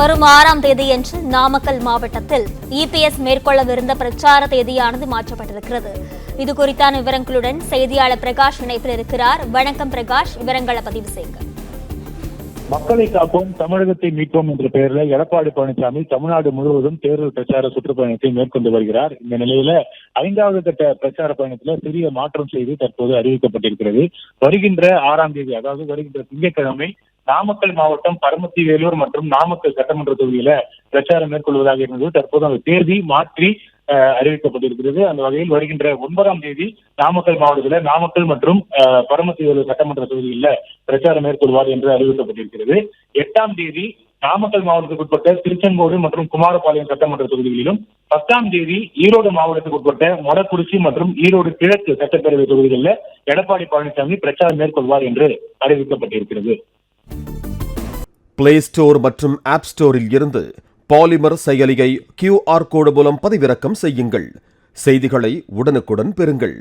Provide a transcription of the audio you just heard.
வரும் 6ஆம் தேதியன்று நாமக்கல் மாவட்டத்தில் இபிஎஸ் மேற்கொள்ளவிருந்த பிரச்சார தேதியானது மாற்றப்பட்டிருக்கிறது. இது குறித்தான விவரங்களுடன் செய்தியாளர் பிரகாஷ் இணைப்பில் இருக்கிறார். வணக்கம் பிரகாஷ், விவரங்களை பதிவு செய்யுங்க. மக்களை காப்போம், தமிழகத்தை மீட்போம் என்ற பெயரில் எடப்பாடி பழனிசாமி தமிழ்நாடு முழுவதும் தேர்தல் பிரச்சார சுற்றுப்பயணத்தை மேற்கொண்டு வருகிறார். இந்த நிலையில 5வது கட்ட பிரச்சார பயணத்துல சிறிய மாற்றம் செய்து தற்போது அறிவிக்கப்பட்டிருக்கிறது. வருகின்ற 6ஆம் தேதி, அதாவது வருகின்ற திங்கட்கிழமை நாமக்கல் மாவட்டம் பரமத்தி வேலூர் மற்றும் நாமக்கல் சட்டமன்ற தொகுதியில பிரச்சாரம் மேற்கொள்வதாக இருந்தது. தற்போது அந்த தேதி மாற்றி அறிவிக்கப்பட்டிருக்கிறது. அந்த வகையில் வருகின்ற 9ஆம் தேதி நாமக்கல் மாவட்டத்தில் நாமக்கல் மற்றும் பரமத்தி வேலூர் சட்டமன்ற தொகுதியில் பிரச்சாரம் மேற்கொள்வார் என்று அறிவிக்கப்பட்டிருக்கிறது. 8ஆம் தேதி நாமக்கல் மாவட்டத்துக்கு உட்பட்ட திருச்செங்கோடு மற்றும் குமாரபாளையம் சட்டமன்ற தொகுதிகளிலும், 10ஆம் தேதி ஈரோடு மாவட்டத்துக்கு உட்பட்ட மொடக்குறிச்சி மற்றும் ஈரோடு கிழக்கு சட்டப்பேரவை தொகுதிகளில் எடப்பாடி பழனிசாமி பிரச்சாரம் மேற்கொள்வார் என்று அறிவிக்கப்பட்டிருக்கிறது. பிளே ஸ்டோர் மற்றும் ஆப் ஸ்டோரில் இருந்து பாலிமர் செயலியை QR கோடு மூலம் பதிவிறக்கம் செய்யுங்கள். செய்திகளை உடனுக்குடன் பெறுங்கள்.